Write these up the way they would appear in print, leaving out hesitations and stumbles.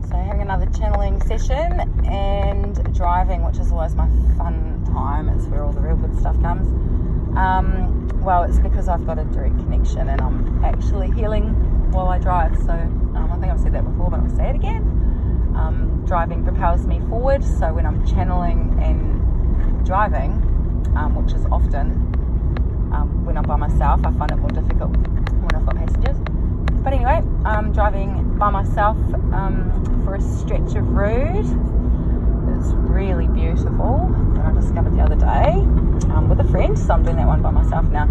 So having another channeling session and driving, which is always my fun time. It's where all the real good stuff comes. Well, it's because I've got a direct connection and I'm actually healing while I drive. So I think I've said that before, but I'll say it again. Driving propels me forward. So when I'm channeling and driving, which is often when I'm by myself, I find it more difficult when I've got passengers. But anyway, I'm driving by myself for a stretch of road. It's really beautiful that I discovered the other day with a friend, so I'm doing that one by myself now.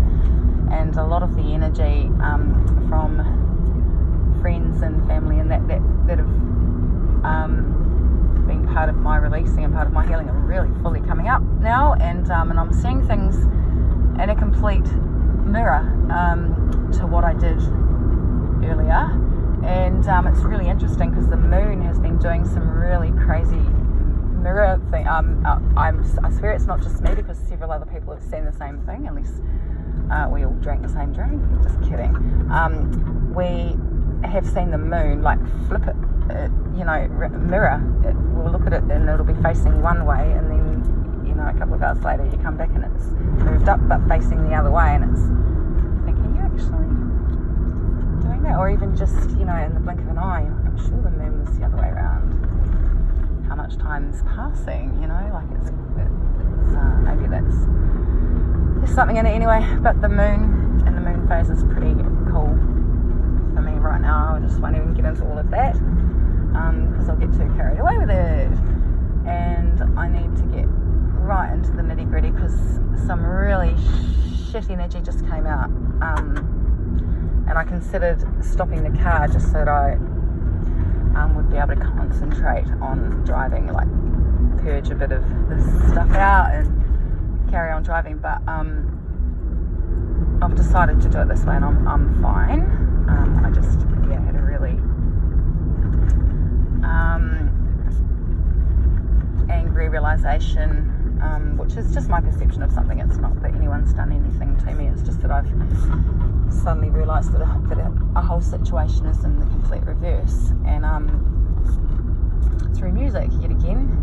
And a lot of the energy from friends and family and that have been part of my releasing and part of my healing are really fully coming up now, and I'm seeing things in a complete mirror to what I did earlier. And it's really interesting because the moon has been doing some really crazy mirror thing. I swear it's not just me, because several other people have seen the same thing, unless we all drank the same drink. Just kidding. We have seen the moon like flip it, mirror. We'll look at it and it'll be facing one way, and then a couple of hours later you come back and it's moved up but facing the other way, and it's thinking, are you actually doing that? Or even just in the blink of an eye, I'm sure the moon was the other way around. How much time's passing, like it's maybe there's something in it anyway. But the moon and the moon phase is pretty cool for me right now. I just won't even get into all of that because I'll get too carried away with it, and I need to get right into the nitty gritty because some really shit energy just came out, and I considered stopping the car just so that I would be able to concentrate on driving, like purge a bit of this stuff out and carry on driving. But I've decided to do it this way, and I'm fine. I just had a really angry realization, which is just my perception of something. It's not that anyone's done anything to me, it's just that I've suddenly realised that a whole situation is in the complete reverse, and through music yet again.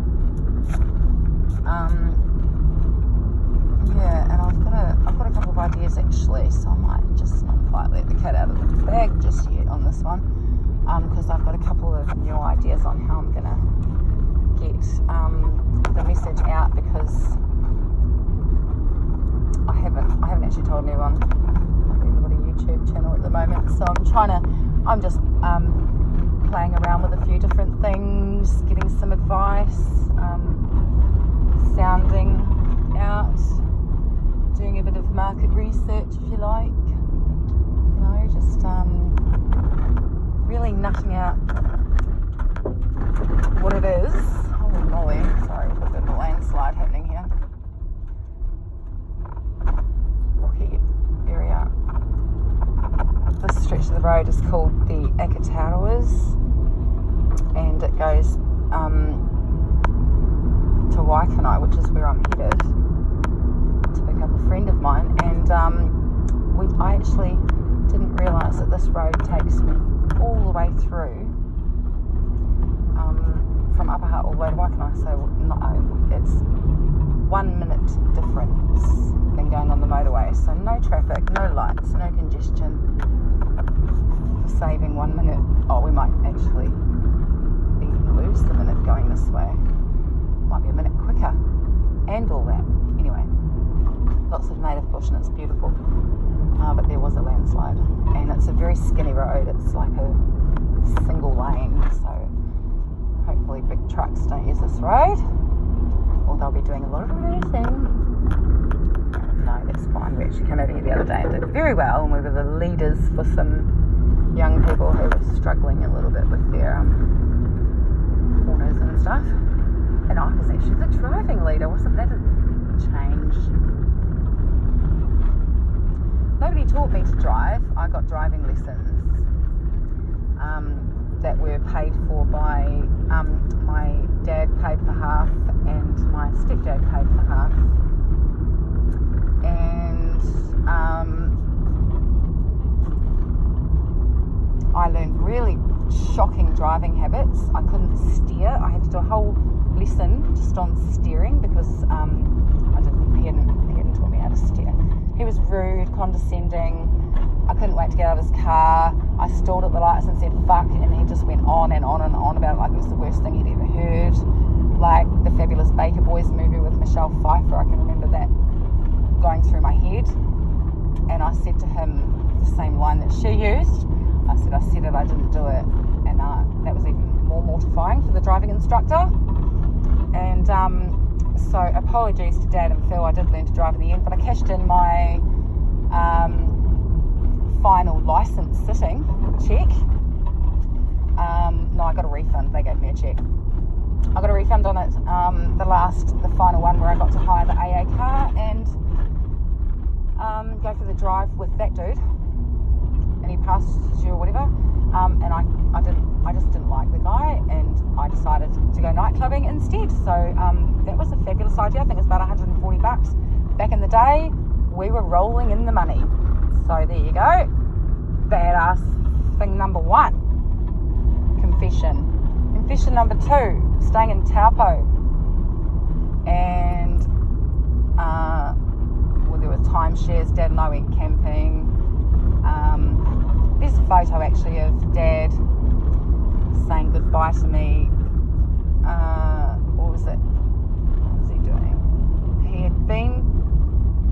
And I've got a couple of ideas actually, so I might just not quite let the cat out of the bag just yet on this one, because I've got a couple of new ideas on how I'm gonna get the message out, because I haven't actually told anyone. I've got a YouTube channel at the moment, so I'm just playing around with a few different things, getting some advice, sounding out, doing a bit of market research if you like, just really nutting out what it is. Holy moly, sorry, there's a bit of a landslide happening here. Rocky area. This stretch of the road is called the Akatarawas, and it goes to Waikanae, which is where I'm headed to pick up a friend of mine. And I actually didn't realise that this road takes me all the way through from Upper Hutt all the way to Waikanae, so it's 1 minute difference than going on the motorway. So no traffic, no lights, no congestion. For saving 1 minute, we might actually even lose the minute going this way. Might be a minute quicker, and all that. Anyway, lots of native bush and it's beautiful. But there was a landslide, and it's a very skinny road. It's like a single lane, so hopefully big trucks don't use this road, or they'll be doing a lot of reversing. No, that's fine. We actually came over here the other day and did very well, and we were the leaders for some young people who were struggling a little bit with their corners and stuff. And I was actually the driving leader. Wasn't that a change? Nobody taught me to drive. I got driving lessons that were paid for by my dad paid for half and my stepdad paid for half. And I learned really shocking driving habits. I couldn't steer. I had to do a whole lesson just on steering because he hadn't taught me how to steer. He was rude, condescending. I couldn't wait to get out of his car. I stalled at the lights and said fuck, and he just went on and on and on about it like it was the worst thing he'd ever heard. Like the Fabulous Baker Boys movie with Michelle Pfeiffer, I can remember that going through my head. And I said to him the same line that she used. I said it, I didn't do it. And that was even more mortifying for the driving instructor. And so apologies to Dad and Phil, I did learn to drive in the end, but I cashed in my final license sitting check. No, I got a refund. They gave me a check. I got a refund on it, the final one where I got to hire the AA car and go for the drive with that dude, and he passed you or whatever, and I just didn't like the guy, and I decided to go night clubbing instead. So that was a fabulous idea. I think it was about $140 back in the day. We were rolling in the money. So there you go. Badass thing number 1. Confession number 2, staying in Taupo. And there were timeshares. Dad and I went camping. There's a photo actually of Dad saying goodbye to me. What was it? What was he doing? He had been,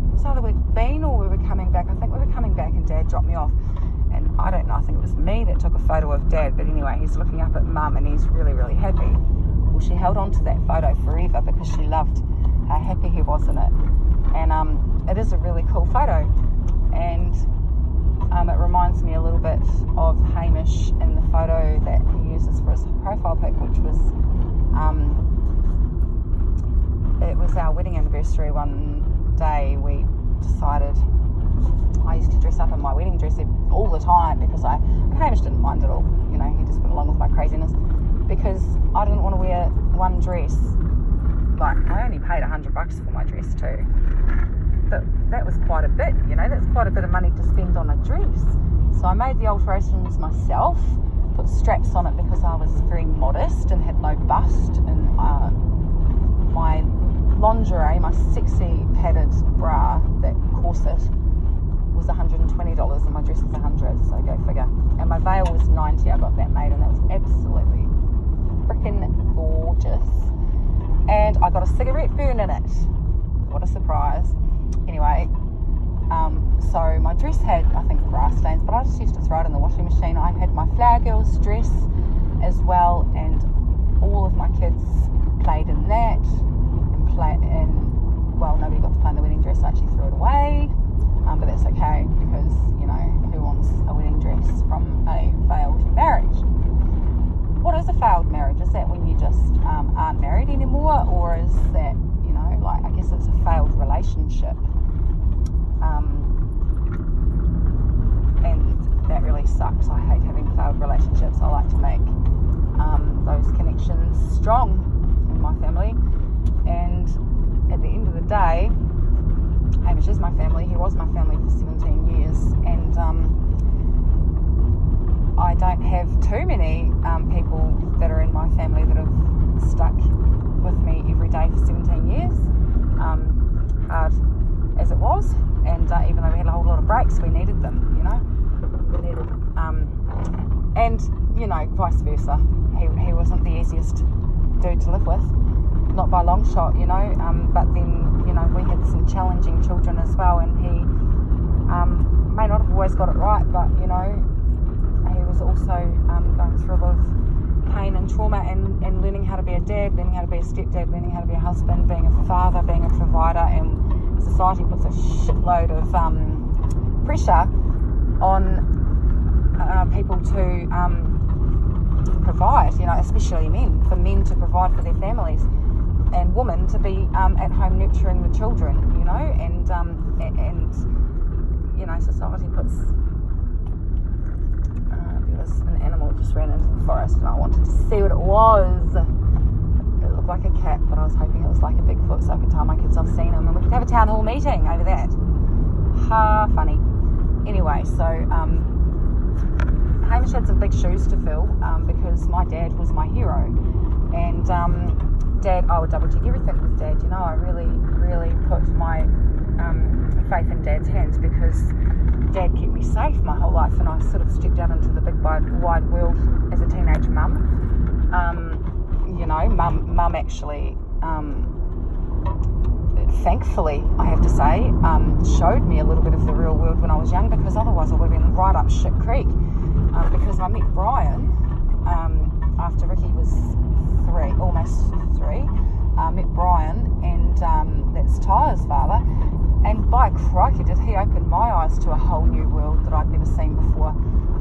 it was either we'd been or we were coming back. I think we were coming back and Dad dropped me off. And I don't know, I think it was me that took a photo of Dad, but anyway, he's looking up at Mum and he's really, really happy. Well, she held on to that photo forever because she loved how happy he was in it. And it is a really cool photo. And it reminds me a little bit of Hamish in the photo that he uses for his profile pic, which was, it was our wedding anniversary one day. We decided, I used to dress up in my wedding dress all the time because Hamish didn't mind at all, you know, he just went along with my craziness because I didn't want to wear one dress. Like, I only paid $100 for my dress too, but that was quite a bit, you know, that's quite a bit of money to spend on a dress. So I made the alterations myself, put straps on it because I was very modest and had no bust, and my lingerie, my sexy padded bra, that corset, was $120 and my dress was $100, so go figure. And my veil was $90. I got that made and that was absolutely freaking gorgeous. And I got a cigarette burn in it. What a surprise. Anyway, so my dress had, I think, grass stains, but I just used to throw it in the washing machine. I had my Flower Girls dress as well, and all of my kids played in that, and well, nobody got to play in the wedding dress. I actually threw it away. But that's okay because, you know, who wants a wedding dress from a failed marriage? What is a failed marriage? Is that when you just aren't married anymore, or is that, you know, like, I guess it's a failed relationship? And that really sucks. I hate having failed relationships. I like to make those connections strong in my family. And at the end of the day, Hamish is my family. He was my family for 17 years, and I don't have too many people that are in my family that have stuck with me every day for 17 years, hard as it was, and even though we had a whole lot of breaks, we needed them, you know. We needed, and, you know, vice versa. He wasn't the easiest dude to live with, not by a long shot, you know, but then, you know, we had some challenging children as well, and he may not have always got it right, but, you know, he was also going through a lot of pain and trauma, and learning how to be a dad, learning how to be a stepdad, learning how to be a husband, being a father, being a provider, and society puts a shitload of pressure on people to provide, you know, especially men, for men to provide for their families, and women to be at home nurturing the children, you know, and you know, society puts, there was an animal just ran into the forest and I wanted to see what it was. It looked like a cat, but I was hoping it was like a Bigfoot so I could tell my kids I've seen them and we could have a town hall meeting over that. Ha, funny. Anyway, so Hamish had some big shoes to fill because my dad was my hero. And Dad, I would double check everything with Dad. I really, really put my faith in Dad's hands, because Dad kept me safe my whole life, and I sort of stepped out into the big wide world as a teenage mum. Mum actually, thankfully, I have to say, showed me a little bit of the real world when I was young, because otherwise I would have been right up shit creek. Because I met Brian after Ricky was almost three. Met Brian, and that's Tyler's father. And by crikey, did he open my eyes to a whole new world that I'd never seen before.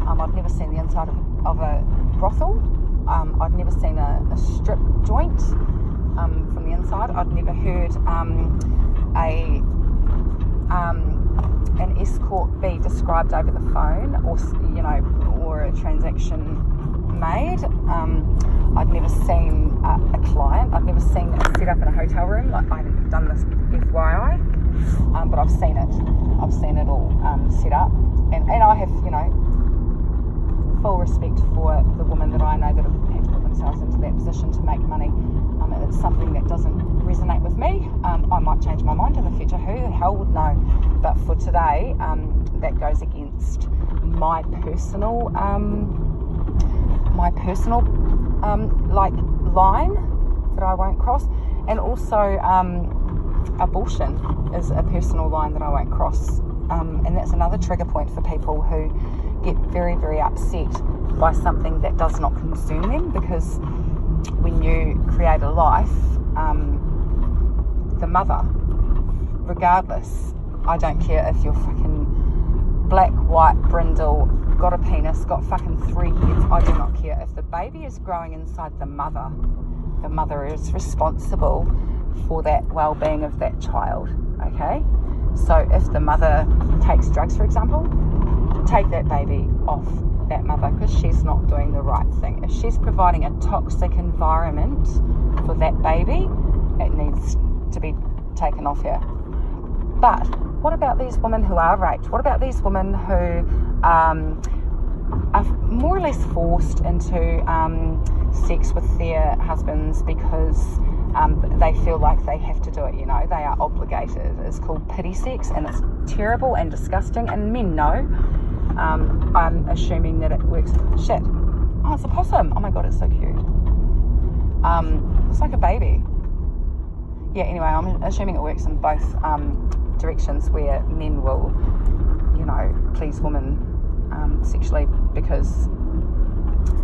I'd never seen the inside of a brothel. I'd never seen a strip joint from the inside. I'd never heard an escort be described over the phone, or a transaction made. I'd never seen a client. I'd never seen a setup in a hotel room. Like, I haven't done this FYI, but I've seen it. I've seen it all set up, and I have, full respect for the women that I know that have had to put themselves into that position to make money. It's something that doesn't resonate with me. I might change my mind in the future. Who the hell would know? But for today, that goes against my personal line that I won't cross. And also abortion is a personal line that I won't cross, and that's another trigger point for people who get very, very upset by something that does not concern them, because when you create a life, the mother, regardless, I don't care if you're fucking black, white, brindle, got a penis, got fucking 3 heads, I do not care. If the baby is growing inside the mother is responsible for that well-being of that child, okay? So if the mother takes drugs, for example, take that baby off that mother, because she's not doing the right thing. If she's providing a toxic environment for that baby, it needs to be taken off her. But what about these women who are raped? What about these women who are more or less forced into sex with their husbands because they feel like they have to do it, they are obligated. It's called pity sex, and it's terrible and disgusting, and men know. I'm assuming that it works. Shit. Oh, it's a possum. Oh my god, it's so cute. It's like a baby. Yeah, anyway, I'm assuming it works in both directions, where men will, please women sexually because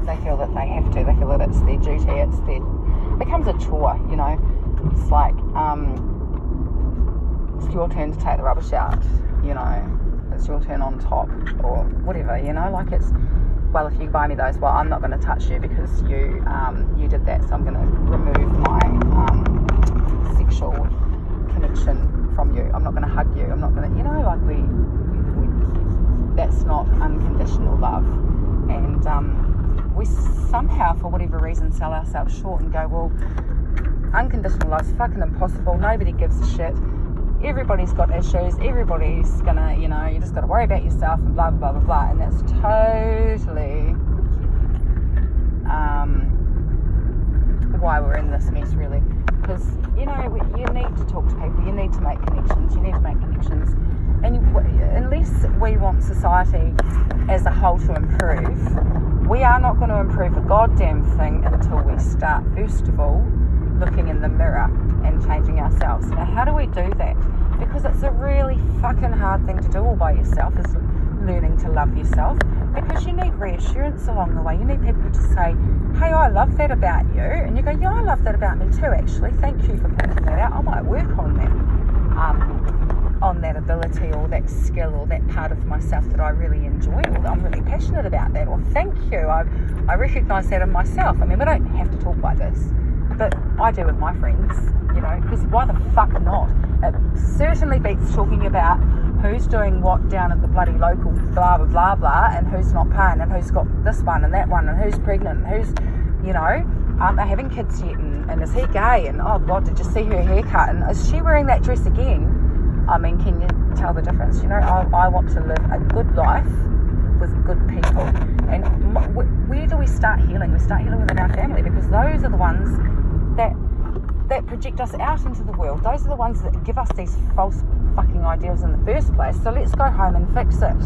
they feel that they have to. They feel that it's their duty. It becomes a chore, It's like, it's your turn to take the rubbish out, It's your turn on top, or whatever, like it's, well, if you buy me those, well, I'm not going to touch you because you did that, so I'm going to remove my sexual connection from you. I'm not going to hug you. I'm not going to, that's not unconditional love. And we somehow, for whatever reason, sell ourselves short and go, well, unconditional love's fucking impossible. Nobody gives a shit. Everybody's got issues. Everybody's gonna, you just got to worry about yourself and blah, blah, blah, blah, blah. And that's totally why we're in this mess, really. Because, you need to talk to people. You need to make connections. And unless we want society as a whole to improve, we are not going to improve a goddamn thing until we start, first of all, looking in the mirror and changing ourselves. Now, how do we do that? Because it's a really fucking hard thing to do all by yourself, is learning to love yourself, because you need reassurance along the way. You need people to say, hey, I love that about you, and you go, yeah, I love that about me too, actually, thank you for pointing that out. I might work on that ability or that skill or that part of myself that I really enjoy, or that I'm really passionate about that, or thank you, I recognise that in myself. I mean, we don't have to talk like this, but I do with my friends, because why the fuck not? It certainly beats talking about who's doing what down at the bloody local blah, blah, blah, blah, and who's not paying, and who's got this one and that one, and who's pregnant, and who's, aren't they having kids yet, and is he gay, and oh God, did you see her haircut, and is she wearing that dress again? I mean, can you tell the difference? I want to live a good life with good people. And where do we start healing? We start healing within our family, because those are the ones that project us out into the world. Those are the ones that give us these false fucking ideals in the first place. So let's go home and fix it.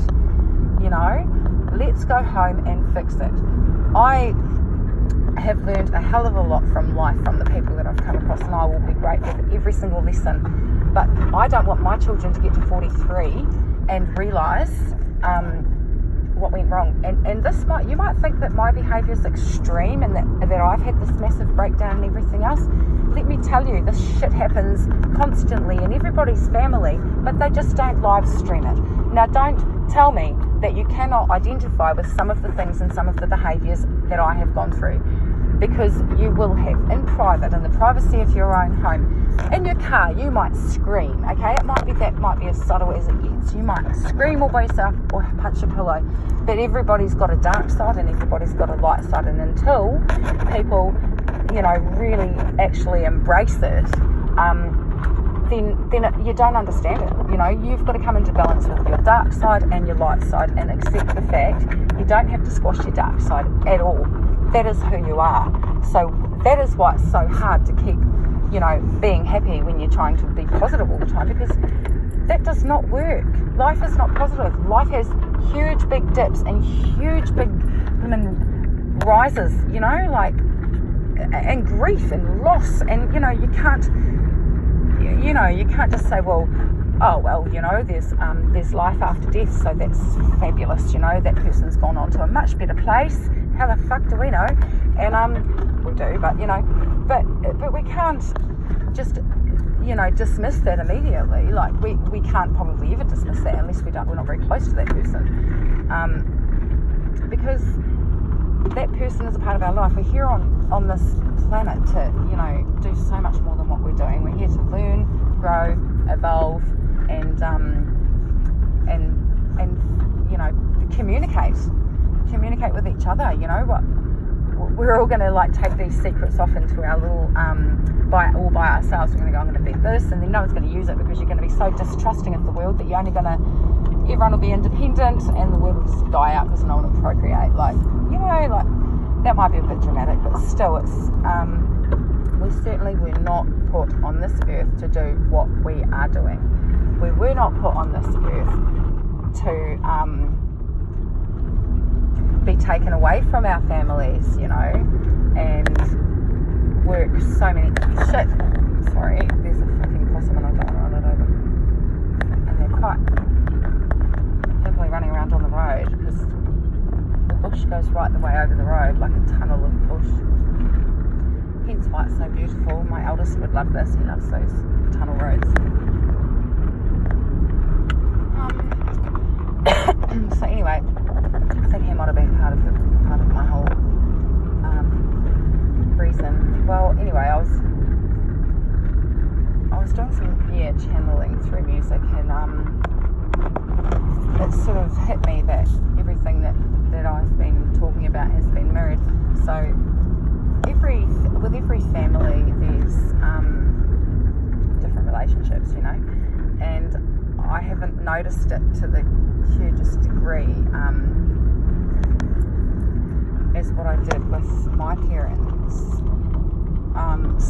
Let's go home and fix it. I have learned a hell of a lot from life, from the people that I've come across, and I will be grateful for every single lesson. But I don't want my children to get to 43 and realise what went wrong. And this you might think that my behaviour is extreme and that I've had this massive breakdown and everything else. Let me tell you, this shit happens constantly in everybody's family, but they just don't live stream it. Now, don't tell me that you cannot identify with some of the things and some of the behaviours that I have gone through, because you will have, in private, in the privacy of your own home. In your car, you might scream, okay? It might be as subtle as it gets. You might scream all by yourself or punch a pillow. But everybody's got a dark side and everybody's got a light side. And until people, really actually embrace it, then you don't understand it. You've got to come into balance with your dark side and your light side and accept the fact you don't have to squash your dark side at all. That is who you are. So that is why it's so hard to keep, being happy when you're trying to be positive all the time, because that does not work. Life is not positive. Life has huge big dips and huge big rises, and grief and loss, and you can't just say, there's life after death, so that's fabulous, that person's gone on to a much better place. How the fuck do we know? And we do, but we can't just dismiss that immediately. Like we can't probably ever dismiss that unless we're not very close to that person, because that person is a part of our life. We're here on this planet to do so much more than what we're doing. We're here to learn, grow, evolve, and communicate with each other. We're all going to take these secrets off into our little all by ourselves. We're going to go, I'm going to be this, and then no one's going to use it, because you're going to be so distrusting of the world that everyone will be independent and the world will just die out because no one will procreate. That might be a bit dramatic, but still, it's we certainly were not put on this earth to do what we are doing. We were not put on this earth to be taken away from our families, and work so many shit. Sorry, there's a fucking possum and I don't want to run it over. And they're quite happily running around on the road, because the bush goes right the way over the road, like a tunnel of bush. Hence why it's so beautiful. My eldest would love this. He loves those tunnel roads. So anyway, I think he might have been part of my whole reason. Well, anyway, I was doing some channeling through music, and it sort of hit me that everything that I've been talking about has been mirrored. So with every family, there's different relationships, and I haven't noticed it to the hugest degree as what I did with my parents.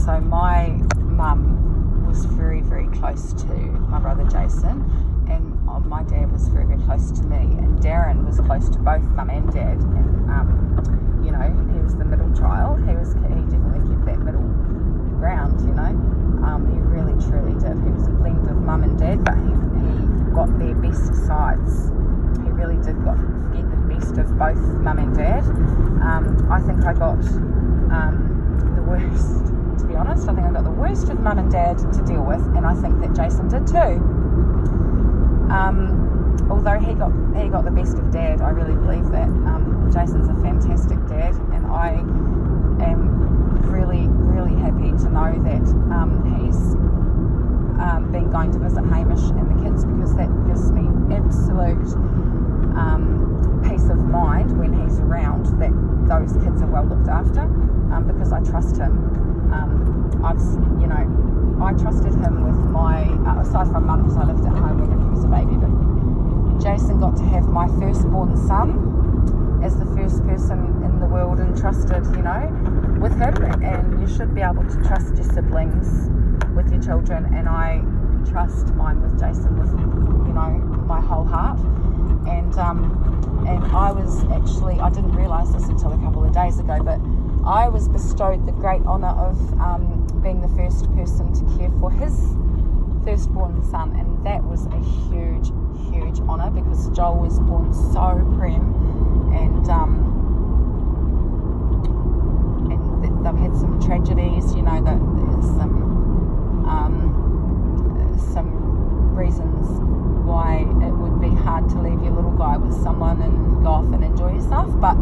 So my mum was very, very close to my brother Jason, and my dad was very, very close to me, and Darren was close to both mum and dad, and he was the middle child. He definitely kept that middle ground, he really truly did. He was a blend of mum and dad, but he got their best sides. He really did get the best of both mum and dad. I think I got the worst, to be honest. I think I got the worst of mum and dad to deal with, and I think that Jason did too. Although he got the best of dad, I really believe that Jason's a fantastic dad, and I am really, really happy to know that he's been going to visit Hamish and the kids, because that gives me absolute peace of mind when he's around, that those kids are well looked after, because I trust him. I trusted him with my, aside from mum, because I lived at home when he was a baby, but Jason got to have my firstborn son as the first person in the world entrusted, with him, and you should be able to trust your siblings with your children, and I trust mine with Jason with, my whole heart. And I was actually, I didn't realise this until a couple of days ago, but I was bestowed the great honour of being the first person to care for his firstborn son, and that was a huge honour, because Joel was born so prim, and they've had some tragedies, that there's some reasons why it would be hard to leave your little guy with someone and go off and enjoy yourself, but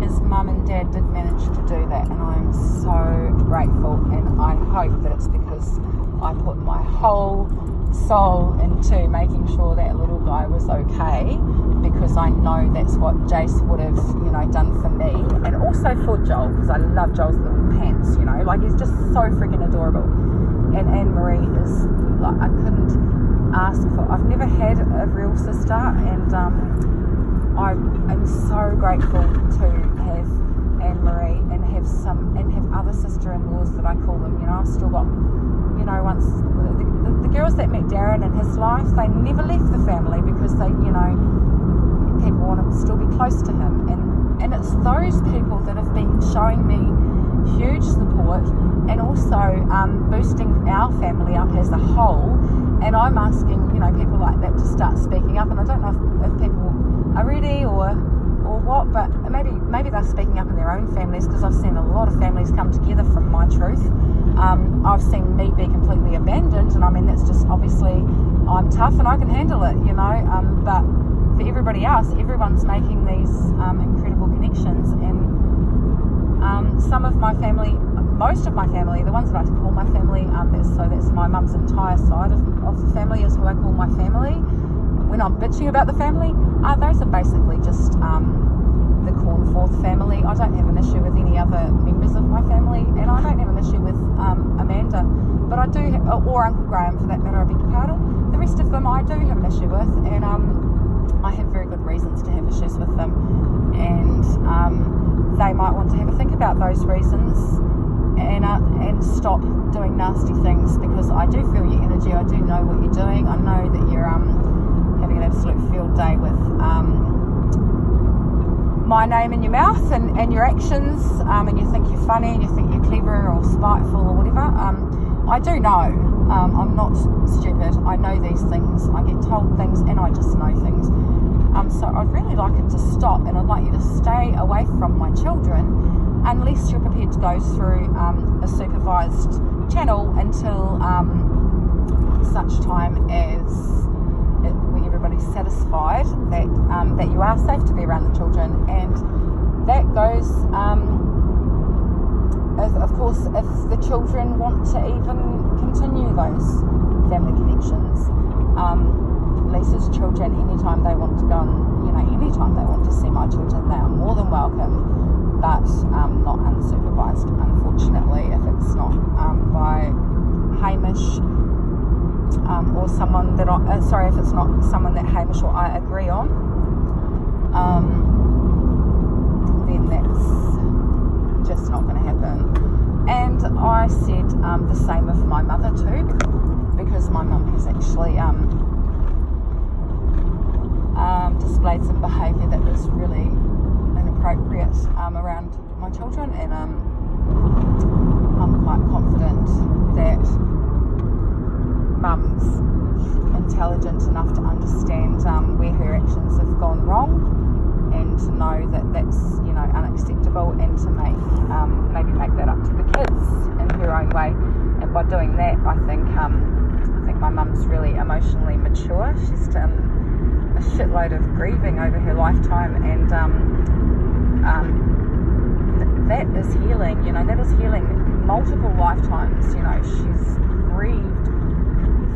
his mum and dad did manage to do that, and I'm so grateful, and I hope that it's because I put my whole soul into making sure that little guy was okay, because I know that's what Jace would have, done for me, and also for Joel, because I love Joel's little pants, he's just so freaking adorable. And Anne-Marie is, I couldn't ask for, I've never had a real sister, and I am so grateful to have Anne-Marie and have other sister-in-laws that I call them. I've still got, once the girls that met Darren in his life, they never left the family because they, people want to still be close to him, and it's those people that have been showing me huge support, and also boosting our family up as a whole. And I'm asking, people like that to start speaking up, and I don't know if people are ready or what, but maybe they're speaking up in their own families, because I've seen a lot of families come together from my truth. I've seen me be completely abandoned, and that's just, obviously I'm tough and I can handle it, but for everybody else, everyone's making these incredible connections, and some of my family, most of my family, the ones that I call my family, that's my mum's entire side of the family is who I call my family. When I'm bitching about the family, those are basically just the Cornforth family. I don't have an issue with any other members of my family, and I don't have an issue with Amanda, but I do, or Uncle Graham for that matter, I beg your pardon. The rest of them I do have an issue with, and I have very good reasons to have issues with them, and they might want to have a think about those reasons and stop doing nasty things, because I do feel your energy. I do know what you're doing. I know that you're having an absolute field day with my name in your mouth and your actions, and you think you're funny and you think you're clever or spiteful or whatever. I do know. I'm not stupid. I know these things. I get told things, and I just know things. So I'd really like it to stop, and I'd like you to stay away from my children unless you're prepared to go through a supervised channel until such time as everybody's satisfied that you are safe to be around the children. And that goes, of course, if the children want to even continue those family connections. Lisa's children, anytime they want to go and, anytime they want to see my children, they are more than welcome, but not unsupervised, unfortunately, if it's not by Hamish or someone that if it's not someone that Hamish or I agree on, then that's just not going to happen. And I said the same of my mother too, because my mum has actually displayed some behaviour that was really inappropriate around my children, and I'm quite confident that Mum's intelligent enough to understand where her actions have gone wrong, and to know that that's unacceptable, and to maybe make that up to the kids in her own way. And by doing that, I think my mum's really emotionally mature. She's done a shitload of grieving over her lifetime, and that is healing. That is healing multiple lifetimes. She's grieved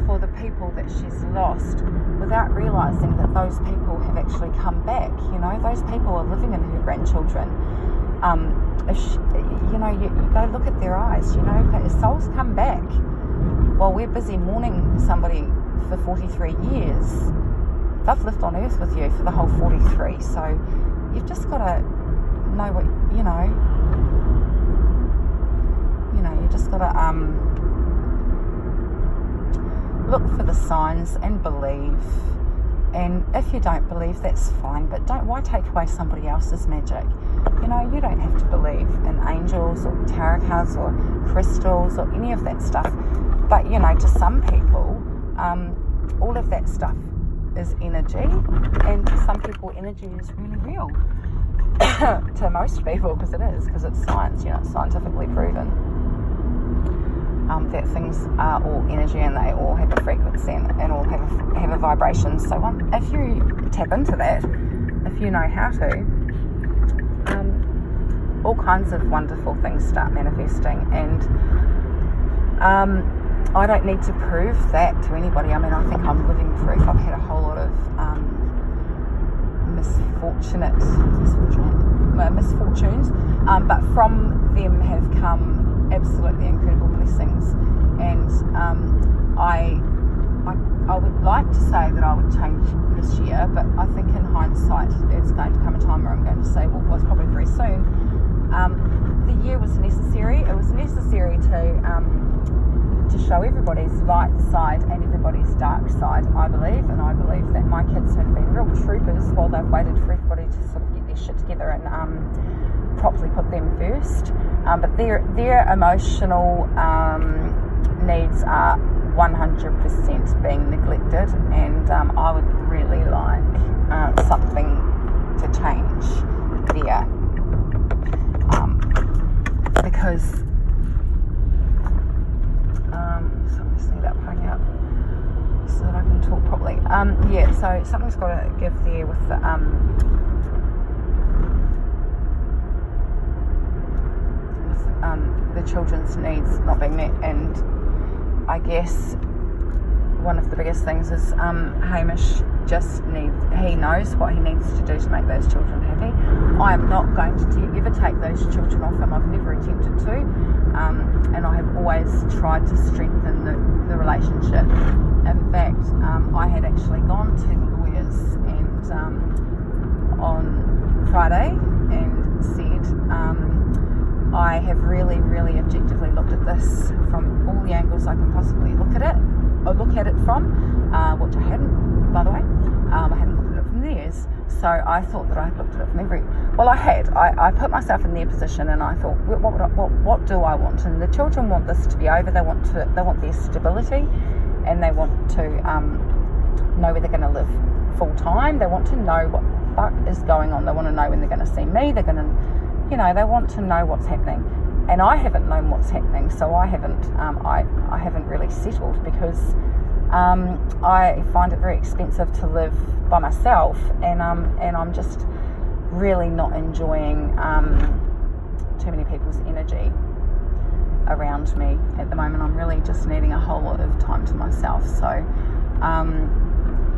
for the people that she's lost without realising that those people have actually come back. Those people are living in her grandchildren. If she, you go look at their eyes. Their souls come back. While we're busy mourning somebody for 43 years, they've lived on earth with you for the whole 43, so you've just got to know what, you just got to look for the signs and believe. And if you don't believe, that's fine, but why take away somebody else's magic? You don't have to believe in angels or tarot cards or crystals or any of that stuff. But, to some people, all of that stuff is energy, and to some people, energy is really real. To most people, because it's science, it's scientifically proven. That things are all energy, and they all have a frequency and all have a vibration. So if you tap into that, if you know how to, all kinds of wonderful things start manifesting. And I don't need to prove that to anybody. I mean, I think I'm living proof. I've had a whole lot of misfortunes, but from them have come absolutely incredible blessings. And I would like to say that I would change this year, but I think in hindsight it's going to come a time where I'm going to say, well, it's probably very soon. The year was necessary. It was necessary to show everybody's light side and everybody's dark side, I believe. And I believe that my kids have been real troopers while they've waited for everybody to sort of get their shit together and properly put them first. But their emotional needs are 100% being neglected, and I would really like something to change there, because so I just need that plug out so that I can talk properly. So something's got to give there with the children's needs not being met. And I guess one of the biggest things is Hamish he knows what he needs to do to make those children happy. I am not going to ever take those children off him. I've never attempted to, and I have always tried to strengthen the relationship. In fact, I had actually gone to the lawyers and on Friday and said, I have really, really objectively looked at this from all the angles I can possibly look at it from, which I hadn't, by the way. I hadn't looked at it from theirs. So I thought that I had looked at it from well, I had. I put myself in their position, and I thought, what do I want? And the children want this to be over. They want their stability, and they want to know where they're going to live full time. They want to know what the fuck is going on. They want to know when they're going to see me. They're going to, they want to know what's happening. And I haven't known what's happening, so I haven't really settled, because I find it very expensive to live by myself, and I'm just really not enjoying too many people's energy around me at the moment. I'm really just needing a whole lot of time to myself. So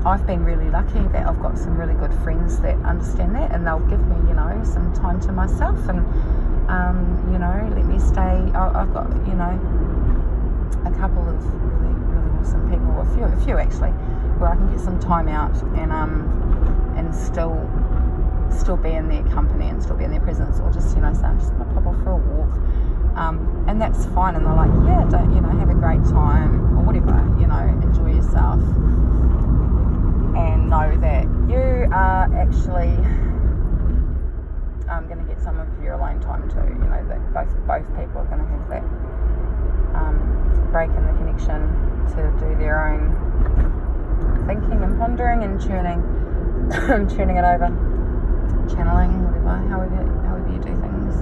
I've been really lucky that I've got some really good friends that understand that, and they'll give me, some time to myself, and let me stay. I've got, a couple of really, really awesome people, a few actually, where I can get some time out and still be in their company and still be in their presence, or just, say, I'm just going to pop off for a walk. And that's fine, and they're like, yeah, don't, have a great time, or whatever, enjoy yourself, and know that you are actually going to get some of your alone time too, that both people are going to have that break in the connection to do their own thinking and pondering and tuning it over, channeling, whatever, however you do things.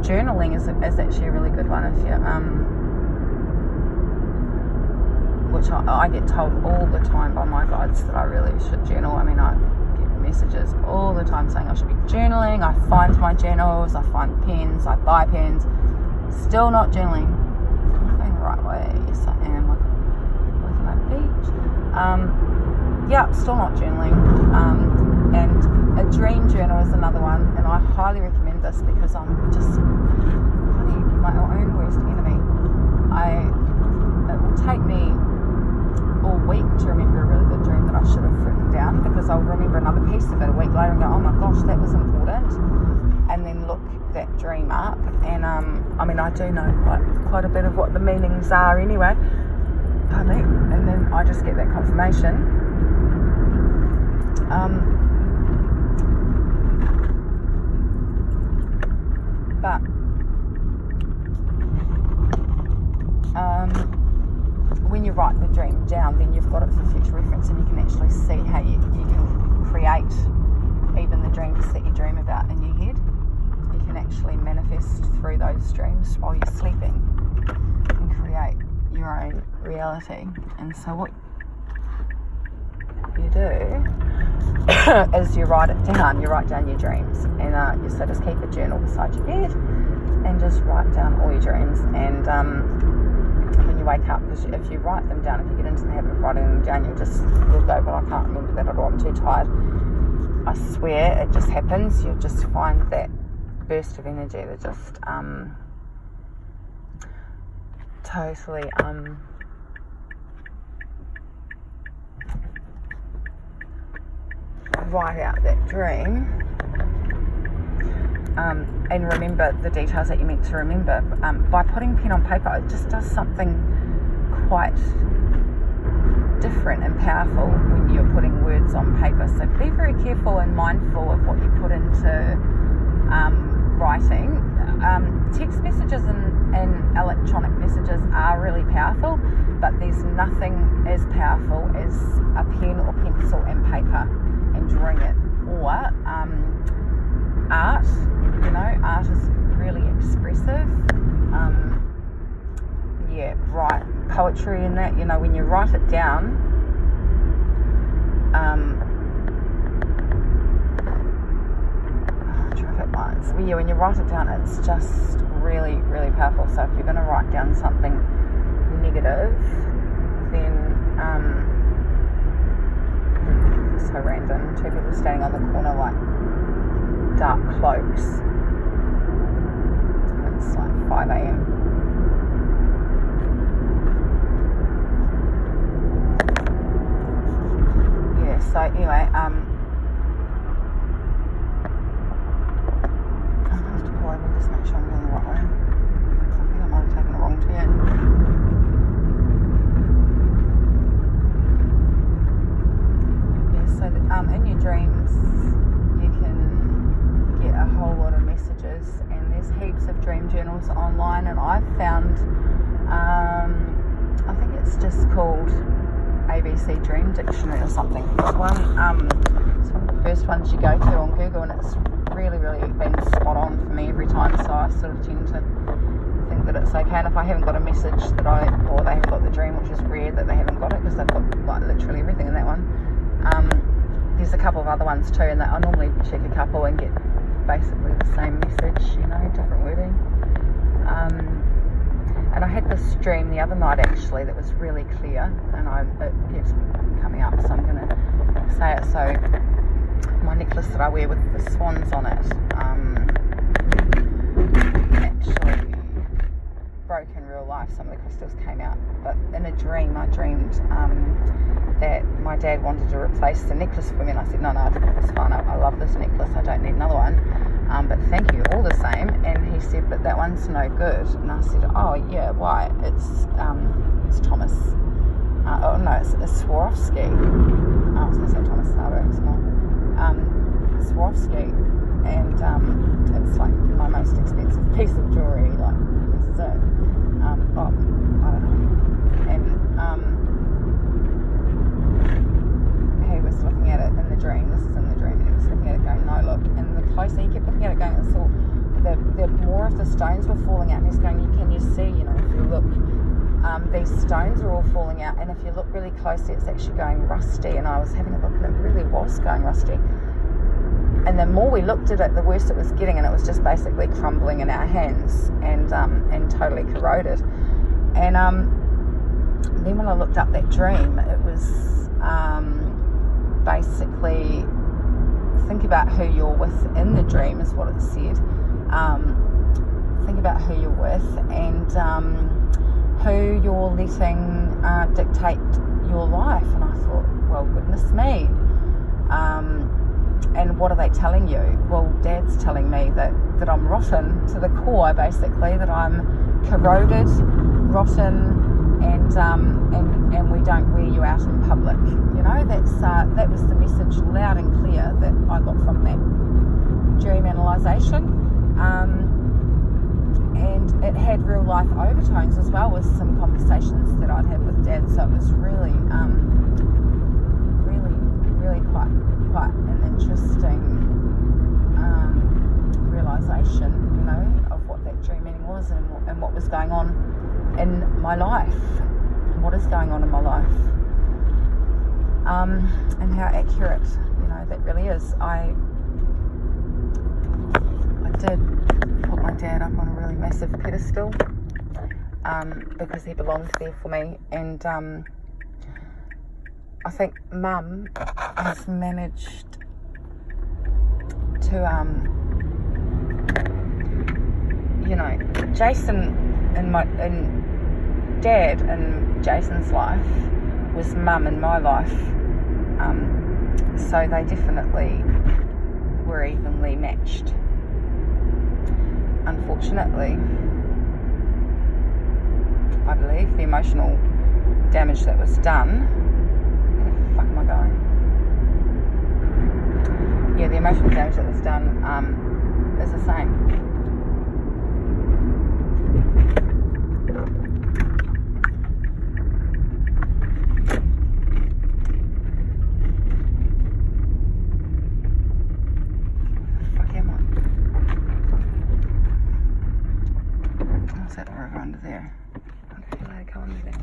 Journaling is actually a really good one, if you which I get told all the time by my guides that I really should journal. I mean, I get messages all the time saying I should be journaling. I find my journals, I find pens, I buy pens, still not journaling. Am I going the right way? Yes, I am. Looking at my beach. Still not journaling. And a dream journal is another one, and I highly recommend this, because I'm just my own worst enemy. It will take me all week to remember a really good dream that I should have written down, because I'll remember another piece of it a week later and go, oh my gosh, that was important, and then look that dream up. And I mean, I do know quite a bit of what the meanings are anyway, pardon me, and then I just get that confirmation. But when you write the dream down, then you've got it for future reference, and you can actually see how you can create even the dreams that you dream about in your head. You can actually manifest through those dreams while you're sleeping and create your own reality. And so what you do is you write it down. You write down your dreams, and you just keep a journal beside your bed and just write down all your dreams. And when you wake up, because if you write them down, if you get into the habit of writing them down, you'll go, but I can't remember that at all, I'm too tired. I swear it just happens. You'll just find that burst of energy that just totally write out that dream, and remember the details that you meant to remember. By putting pen on paper, it just does something quite different and powerful when you're putting words on paper. So be very careful and mindful of what you put into writing. Text messages and electronic messages are really powerful, but there's nothing as powerful as a pen or pencil and paper and drawing it. Or art, art is really expressive. Write poetry in that, when you write it down, traffic lights. When you write it down, it's just really, really powerful. So if you're going to write down something negative, then so random. 2 people standing on the corner like dark cloaks. And it's like 5 a.m. So anyway, I'm going to have to pull over and just make sure I'm going the right way. I think I might have taken the wrong turn. So in your dreams you can get a whole lot of messages, and there's heaps of dream journals online, and I've found I think it's just called ABC Dream Dictionary or something. It's one of the first ones you go to on Google, and it's really, really been spot on for me every time. So I sort of tend to think that it's okay. And if I haven't got a message or they haven't got the dream, which is rare that they haven't got it, because they've got like literally everything in that one. There's a couple of other ones too, and I normally check a couple and get basically the same message, different wording. And I had this dream the other night actually that was really clear, and it keeps coming up, so I'm going to say it. So my necklace that I wear with the swans on it actually broke in real life. Some of the crystals came out, but in a dream I dreamed that my dad wanted to replace the necklace for me, and I said no, it's fine, I love this necklace, I don't need another one, but thank you all the same. And he said, but that one's no good. And I said, oh yeah, why? It's Thomas, it's Swarovski. I was going to say Thomas Sabo, it's not. Swarovski, and it's like my most expensive piece of jewellery, like this is it. I don't know. And he was looking at it in the dream, this is in the dream, and he was looking at it going, no, look. And the closer he kept looking at it going, it's all, the more of the stones were falling out, and he's going, can you see, if you look, these stones are all falling out, and if you look really closely, it's actually going rusty. And I was having a look, and it really was going rusty. And the more we looked at it, the worse it was getting, and it was just basically crumbling in our hands and totally corroded. And then when I looked up that dream, it was basically think about who you're with in the dream is what it said. Think about who you're with and who you're letting dictate your life. And I thought, well, goodness me. And what are they telling you? Well, Dad's telling me that I'm rotten to the core, basically, that I'm corroded, rotten, and we don't wear you out in public. You know, that was the message loud and clear that I got from that dream analysation. And it had real life overtones as well, with some conversations that I'd had with Dad. So it was really quite an interesting realisation, you know, of what that dream meaning was and what was going on in my life, and what is going on in my life, and how accurate, you know, that really is. I did put my dad up on a really massive pedestal because he belonged there for me, and I think Mum has managed to, you know, Jason and Dad in Jason's life was Mum in my life, so they definitely were evenly matched. Unfortunately, I believe the emotional damage that was done. Where the fuck am I going? Yeah, the emotional damage that was done is the same. Under there. I don't feel like going under there.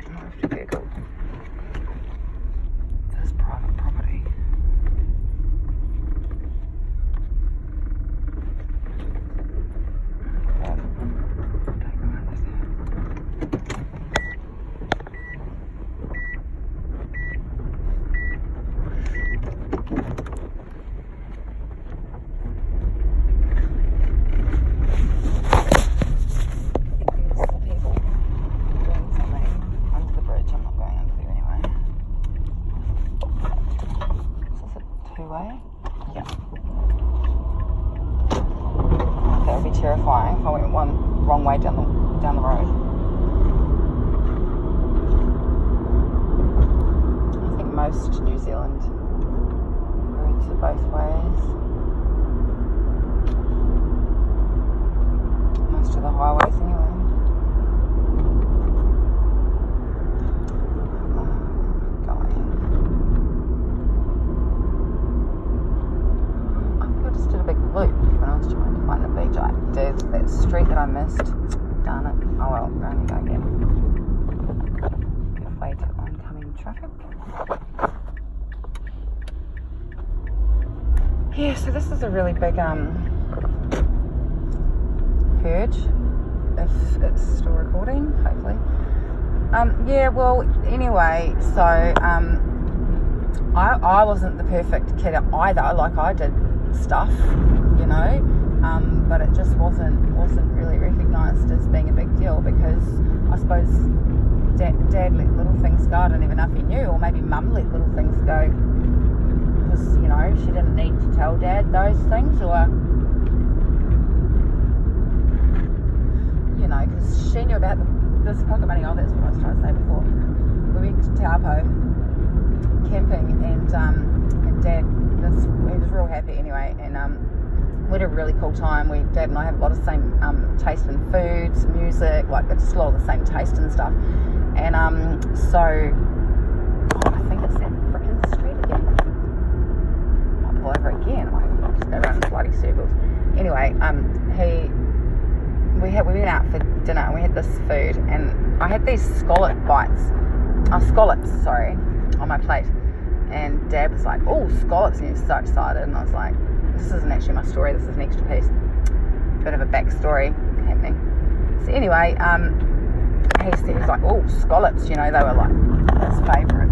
I have to Google. This is private property. Don't go under there. Yeah. That would be terrifying if I went one wrong way down the road. I think most New Zealand roads are both ways. Most of the highways anyway. That street that I missed. Darn it. Oh well, we're only going again. Give way to oncoming traffic. Yeah, so this is a really big purge, if it's still recording, hopefully. Yeah, well, anyway, so I wasn't the perfect kid either. Like, I did stuff, you know. But it just wasn't really recognised as being a big deal, because I suppose Dad let little things go. I don't even know if he knew, or maybe Mum let little things go because, you know, she didn't need to tell Dad those things, or, you know, because she knew about this pocket money. Oh, that's what I was trying to say before. We went to Taupo camping, and Dad, he was real happy anyway, and we had a really cool time. Dad and I have a lot of same taste in foods, music, like just a lot of the same taste and stuff. And so I think it's that frickin' street again. I might pull over again. I might just go around in bloody circles. Anyway, we went out for dinner and we had this food, and I had these scallops, on my plate. And Dad was like, "Oh, scallops," and he was so excited, and I was like, this isn't actually my story, this is an extra piece. Bit of a backstory happening. So anyway, he said, he's like, "Oh, scallops," you know, they were like his favourite.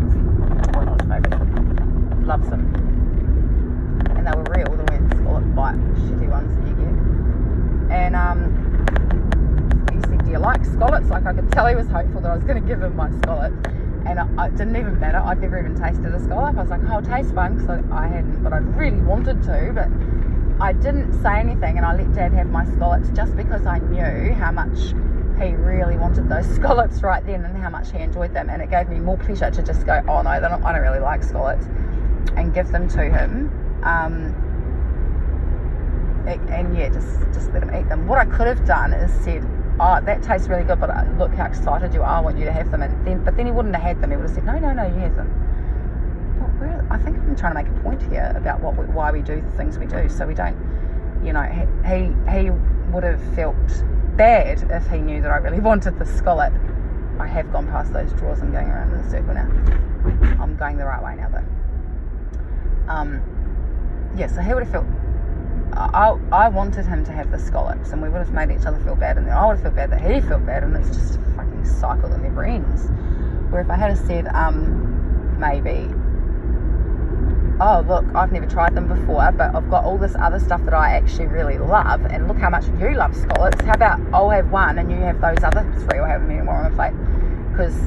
Well, not his favourite, loves them. And they were real, they weren't scallop bite shitty ones that you get. And was going to give him my scallop, and it didn't even matter. I'd never even tasted a scallop. I was like, I'll taste one, so I hadn't, but I really wanted to, but I didn't say anything, and I let Dad have my scallops just because I knew how much he really wanted those scallops right then and how much he enjoyed them, and it gave me more pleasure to just go, oh no, I don't really like scallops, and give them to him, and yeah, just let him eat them. What I could have done is said, oh, that tastes really good, but look how excited you are, I want you to have them, but then he wouldn't have had them. He would have said, no, you have them. Well, I think I'm trying to make a point here about why we do the things we do, so we don't, he would have felt bad if he knew that I really wanted the scallop. I have gone past those drawers. I'm going around in a circle now. I'm going the right way now though. So he would have felt, I wanted him to have the scallops, and we would have made each other feel bad, and then I would have felt bad that he felt bad, and it's just a fucking cycle that never ends. Where if I had said, maybe, oh look, I've never tried them before, but I've got all this other stuff that I actually really love, and look how much you love scallops, how about I'll have one and you have those other three, or have many more on the plate, because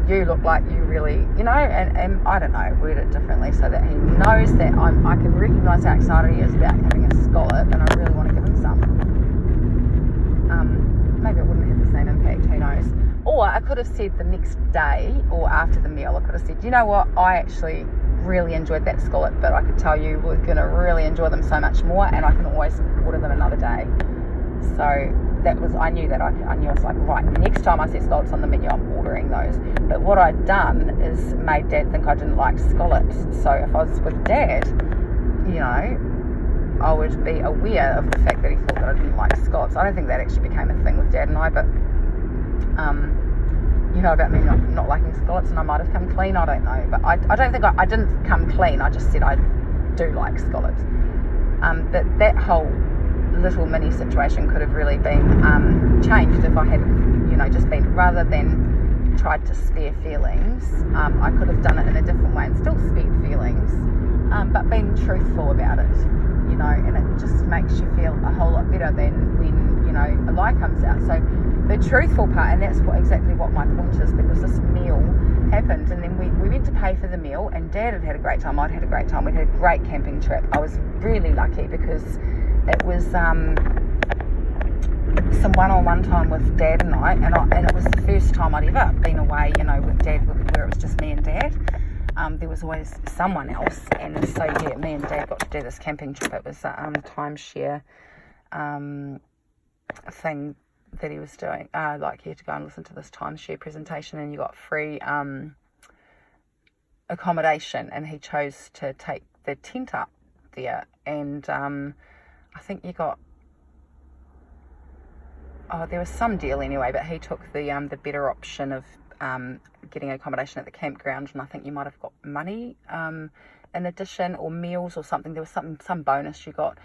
you look like you really, and I don't know, word it differently so that he knows that I can recognise how excited he is about having a scallop, and I really want to give him some. Maybe it wouldn't have the same impact, who knows. Or I could have said the next day or after the meal, I could have said, you know what, I actually really enjoyed that scallop, but I could tell you we're going to really enjoy them so much more, and I can always order them another day. So that was, I knew I was like, right, next time I see scallops on the menu, I'm ordering those. But what I'd done is made Dad think I didn't like scallops. So if I was with Dad, I would be aware of the fact that he thought that I didn't like scallops. I don't think that actually became a thing with Dad and I, but about me not liking scallops, and I might have come clean, I don't know, but I don't think I didn't come clean, I just said I do like scallops. But that whole little mini situation could have really been changed if I had, just been, rather than tried to spare feelings, I could have done it in a different way and still spared feelings, but been truthful about it, and it just makes you feel a whole lot better than when, a lie comes out. So the truthful part, and that's exactly what my point is, because this meal happened, and then we went to pay for the meal, and Dad had a great time, I'd had a great time, we'd had a great camping trip. I was really lucky because it was some one-on-one time with Dad and I, and it was the first time I'd ever been away, with Dad, where it was just me and Dad. There was always someone else, and so me and Dad got to do this camping trip. It was a timeshare thing that he was doing, like you had to go and listen to this timeshare presentation, and you got free accommodation, and he chose to take the tent up there, and I think you got, there was some deal anyway, but he took the better option of getting accommodation at the campground, and I think you might have got money in addition, or meals or something. There was some bonus you got.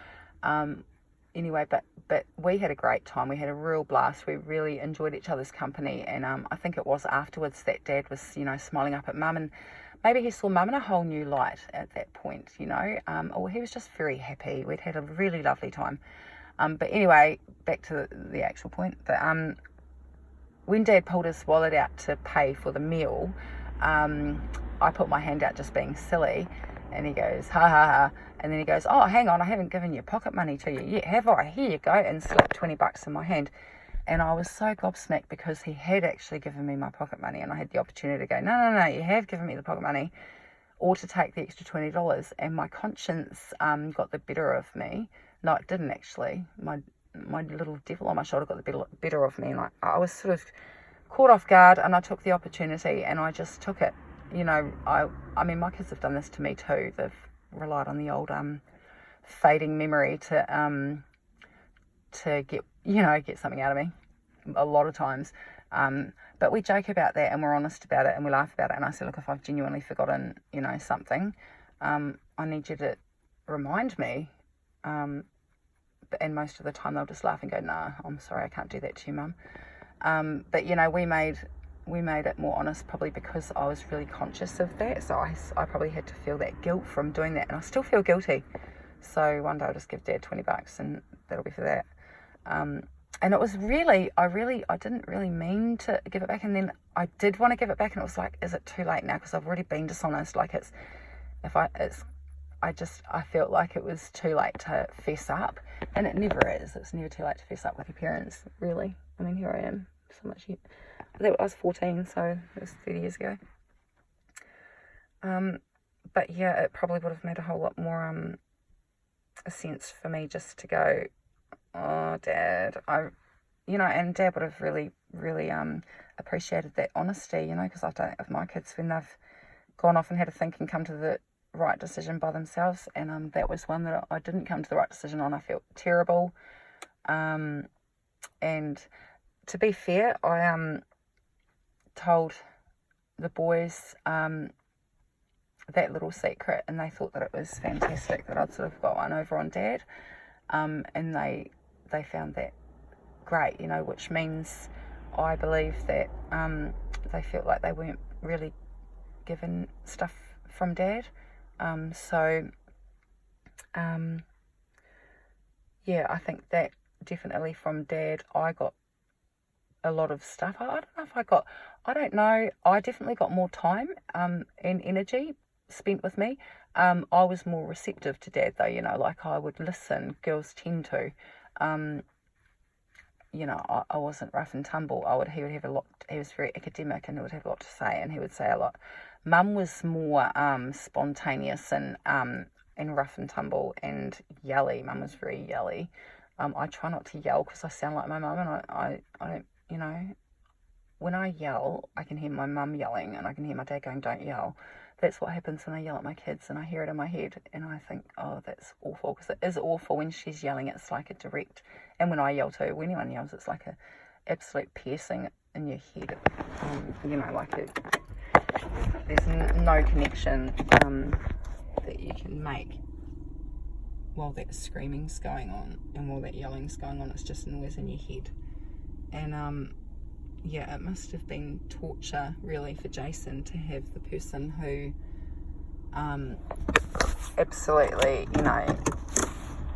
Anyway, but we had a great time. We had a real blast. We really enjoyed each other's company, and I think it was afterwards that Dad was, smiling up at Mum, and maybe he saw Mum in a whole new light at that point, or he was just very happy. We'd had a really lovely time. But anyway, back to the actual point. When Dad pulled his wallet out to pay for the meal, I put my hand out just being silly, and he goes, ha ha ha. And then he goes, oh, hang on, I haven't given you pocket money to you yet, have I? Here you go, and slipped $20 in my hand. And I was so gobsmacked because he had actually given me my pocket money, and I had the opportunity to go, no, you have given me the pocket money, or to take the extra $20. And my conscience got the better of me. No, it didn't actually. My little devil on my shoulder got the better of me, and I was sort of caught off guard, and I took the opportunity, and I just took it. I mean, my kids have done this to me too. They've relied on the old fading memory to get something out of me a lot of times, but we joke about that, and we're honest about it, and we laugh about it. And I say, look, if I've genuinely forgotten something, I need you to remind me, and most of the time they'll just laugh and go, nah, I'm sorry, I can't do that to you, Mum. But we made it more honest, probably because I was really conscious of that. So I probably had to feel that guilt from doing that, and I still feel guilty. So one day I'll just give Dad $20, and that'll be for that. and it was really, I didn't really mean to give it back, and then I did want to give it back, and it was like, is it too late now? Because I've already been dishonest. Like I felt like it was too late to fess up, and it never is. It's never too late to fess up with your parents, really. I mean, here I am, so much yet. I was 14, so it was 30 years ago. But yeah, it probably would have made a whole lot more a sense for me just to go, oh, Dad, and Dad would have really, really appreciated that honesty, because I don't have my kids when they've gone off and had a think and come to the right decision by themselves, and that was one that I didn't come to the right decision on. I felt terrible, and to be fair, I told the boys that little secret, and they thought that it was fantastic that I'd sort of got one over on Dad, and they found that great, which means I believe that they felt like they weren't really given stuff from Dad. I think that definitely from Dad I got a lot of stuff. I don't know, I definitely got more time and energy spent with me. I was more receptive to Dad though, like I would listen. Girls tend to. I wasn't rough and tumble. He would have a lot. He was very academic and he would have a lot to say, and he would say a lot. Mum was more spontaneous and rough and tumble and yelly. Mum was very yelly. I try not to yell because I sound like my mum, and I don't, when I yell, I can hear my mum yelling and I can hear my dad going, don't yell. That's what happens when I yell at my kids, and I hear it in my head and I think, oh, that's awful, because it is awful when she's yelling. It's like a direct, and when I yell too, when anyone yells, it's like a absolute piercing in your head. There's no connection that you can make while that screaming's going on and while that yelling's going on. It's just noise in your head. And it must have been torture really for Jason to have the person who absolutely,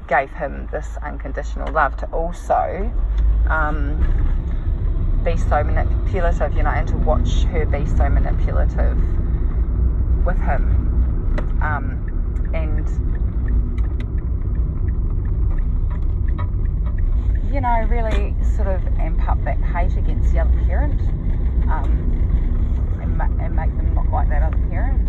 gave him this unconditional love to also be so manipulative, and to watch her be so manipulative with him, and really sort of amp up that hate against the other parent, and make them not like that other parent.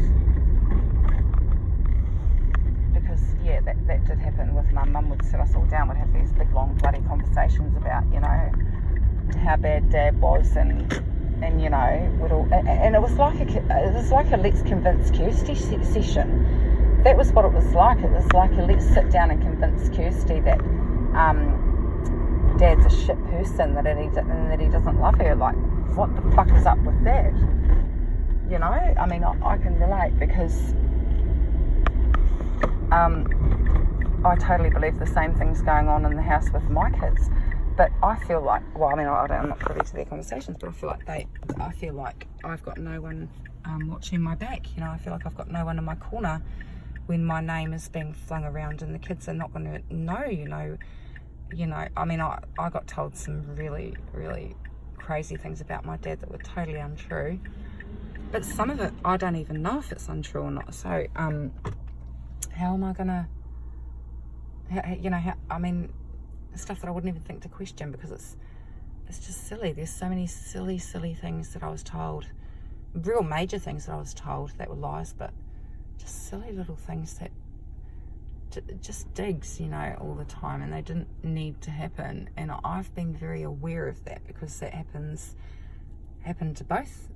Because that did happen with Mum. Mum would sit us all down, would have these big long bloody conversations about how bad Dad was, and would all, and it was like a let's convince Kirsty session. That was what it was like. It was like a let's sit down and convince Kirsty that Dad's a shit person, that he doesn't love her. Like, what the fuck is up with that? I mean, I can relate, because I totally believe the same thing's going on in the house with my kids. But I feel like, I'm not privy to their conversations, but I feel like I've got no one watching my back. I feel like I've got no one in my corner when my name is being flung around, and the kids are not going to know. I mean, I got told some really, really crazy things about my dad that were totally untrue. But some of it, I don't even know if it's untrue or not. So, how am I gonna, stuff that I wouldn't even think to question, because it's just silly. There's so many silly things that I was told, real major things that I was told that were lies, but just silly little things that just digs, all the time, and they didn't need to happen. And I've been very aware of that, because that happened to both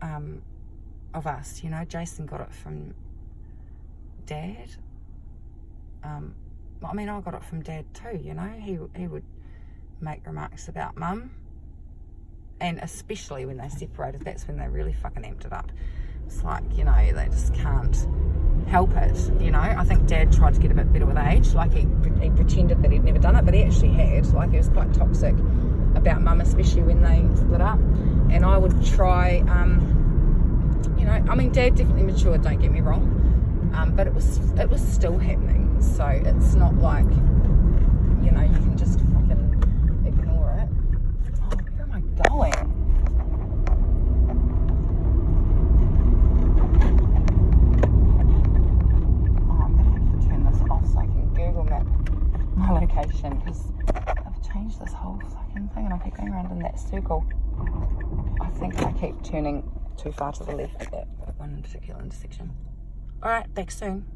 of us. Jason got it from Dad. I got it from Dad too. He would make remarks about Mum, and especially when they separated, that's when they really fucking amped it up. It's like, they just can't help it. I think Dad tried to get a bit better with age, like he pretended that he'd never done it, but he actually had. Like, he was quite toxic about Mum, especially when they split up. And I would try, Dad definitely matured, don't get me wrong, but it was still happening. So it's not like, you can just fucking ignore going? Oh, I'm going to have to turn this off so I can Google map my location, because I've changed this whole fucking thing and I keep going around in that circle. I think I keep turning too far to the left at that one particular intersection. Alright, back soon.